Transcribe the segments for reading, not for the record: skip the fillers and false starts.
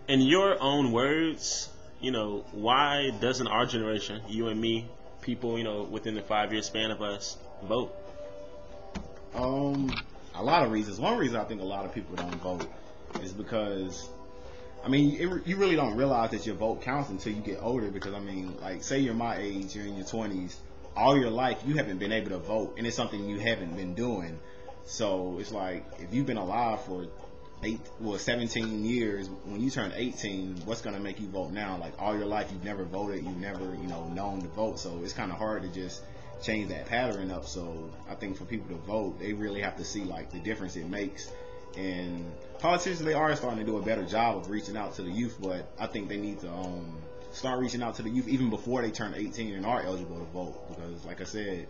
In your own words, why doesn't our generation, you and me, people, within the 5 year span of us, vote? A lot of reasons. One reason I think a lot of people don't vote is because, you really don't realize that your vote counts until you get older. Because like, say you're my age, you're in your 20s, all your life you haven't been able to vote, and it's something you haven't been doing. So it's like, if you've been alive for 17 years, when you turn 18, what's going to make you vote now? Like, all your life you've never voted, you've never known to vote, so it's kind of hard to just change that pattern up. So I think for people to vote, they really have to see like the difference it makes. And politicians, they are starting to do a better job of reaching out to the youth, but I think they need to start reaching out to the youth even before they turn 18 and are eligible to vote. Because like I said,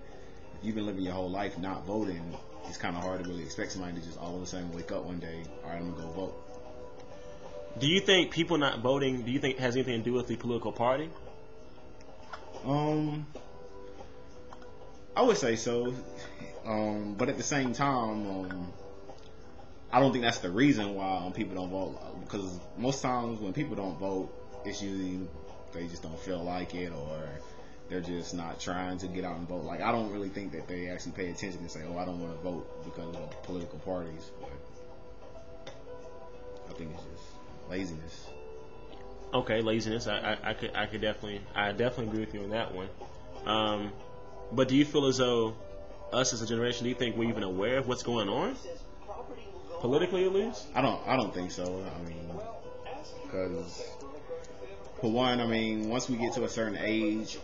if you've been living your whole life not voting, it's kind of hard to really expect somebody to just all of a sudden wake up one day, all right, I'm gonna go vote. Do you think people not voting, do you think has anything to do with the political party? I would say so, but at the same time, I don't think that's the reason why people don't vote. Because most times when people don't vote, it's usually they just don't feel like it, or they're just not trying to get out and vote. Like, I don't really think that they actually pay attention and say, "Oh, I don't want to vote because of political parties." But I think it's just laziness. Okay, laziness. I definitely agree with you on that one. But do you feel as though us as a generation, do you think we're even aware of what's going on politically, at least? I don't think so. Because for one, once we get to a certain age,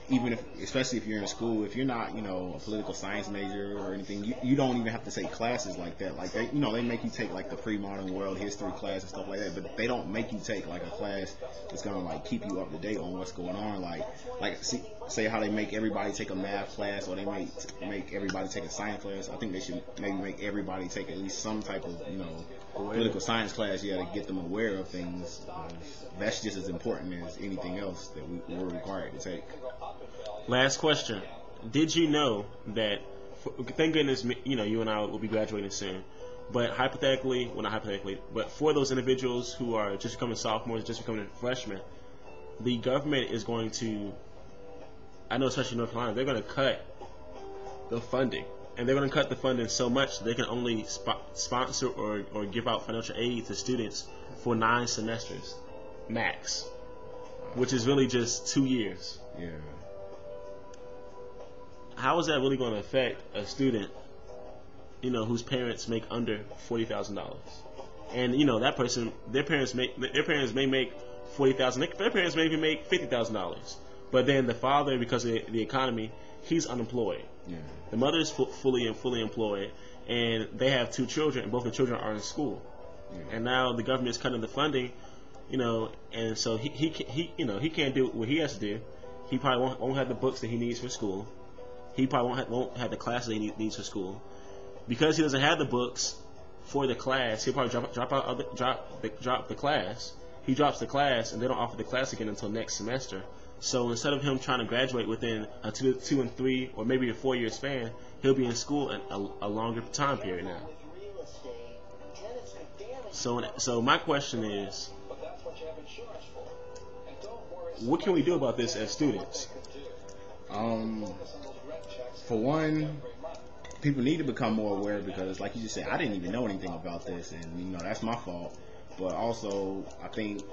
especially if you're in school, if you're not, a political science major or anything, you don't even have to take classes like that. Like, they make you take like the pre-modern world history class and stuff like that, but they don't make you take like a class that's gonna like keep you up to date on what's going on. Say how they make everybody take a math class, or they make everybody take a science class. I think they should maybe make everybody take at least some type of, political science class, to get them aware of things. That's just as important as anything else that we're required to take. Last question. Did you know that, thank goodness, you and I will be graduating soon, but but for those individuals who are just becoming sophomores, just becoming freshmen, the government is going to, I know especially North Carolina, they're going to cut the funding. And they're going to cut the funding so much that they can only sponsor or give out financial aid to students for 9 semesters max, which is really just 2 years. Yeah. How is that really going to affect a student, whose parents make under $40,000? And that person, their parents may make $40,000. Their parents may even make $50,000. But then the father, because of the economy, he's unemployed. Yeah. The mother is fully employed, and they have 2 children, and both the children are in school. Yeah. And now the government is cutting the funding, and so he can't do what he has to do. He probably won't have the books that he needs for school. He probably won't have the classes that he needs for school. Because he doesn't have the books for the class, he'll probably drop the class. He drops the class, and they don't offer the class again until next semester. So instead of him trying to graduate within a 2 and 3 or maybe a 4 year span, he'll be in school in a longer time period now. So my question is, what can we do about this as students? For one, people need to become more aware, because like you just said, I didn't even know anything about this, and that's my fault. But also, I think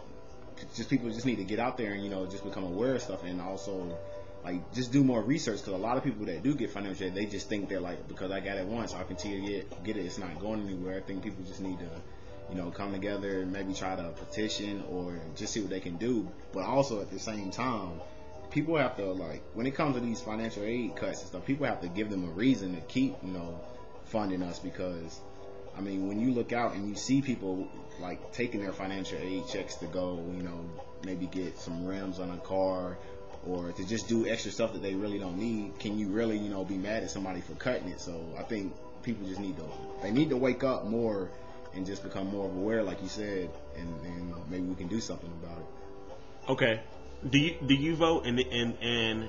people just need to get out there and just become aware of stuff, and also like just do more research, because a lot of people that do get financial aid, they just think they're like, because I got it once, I'll continue to get it, it's not going anywhere. I think people just need to come together and maybe try to petition or just see what they can do. But also at the same time, people have to, like, when it comes to these financial aid cuts and stuff, people have to give them a reason to keep funding us, because when you look out and you see people like taking their financial aid checks to go, maybe get some rims on a car, or to just do extra stuff that they really don't need, can you really, be mad at somebody for cutting it? So I think people just need to wake up more and just become more aware, like you said, and maybe we can do something about it. Okay. Do you vote, and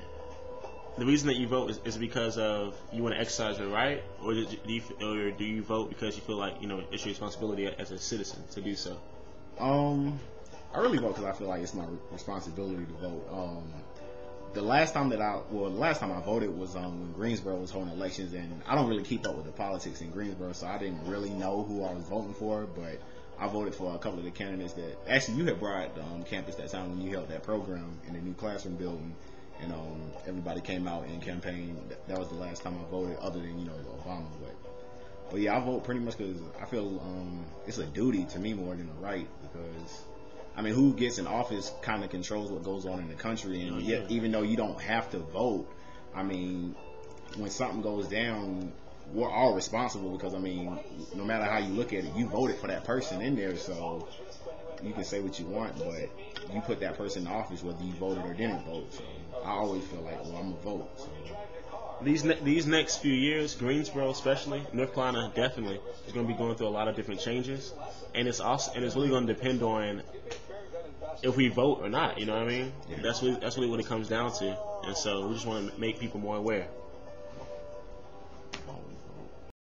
the reason that you vote is because of you want to exercise your right, or do you vote because you feel like it's your responsibility as a citizen to do so? I really vote because I feel like it's my responsibility to vote. The last time I voted was when Greensboro was holding elections, and I don't really keep up with the politics in Greensboro, so I didn't really know who I was voting for, but I voted for a couple of the candidates that actually you had brought campus that time when you held that program in the new classroom building, and everybody came out and campaigned. That was the last time I voted, other than Obama. But yeah, I vote pretty much because I feel it's a duty to me more than a right, because I mean, who gets in office kind of controls what goes on in the country, and yet, even though you don't have to vote, I mean, when something goes down, we're all responsible, because I mean, no matter how you look at it, you voted for that person in there, so you can say what you want, but you put that person in office whether you voted or didn't vote. So I always feel like, well, I'm gonna vote. So. These next few years, Greensboro especially, North Carolina definitely is going to be going through a lot of different changes, and it's really going to depend on if we vote or not. You know what I mean? Yeah. That's really what it comes down to, and so we just want to make people more aware.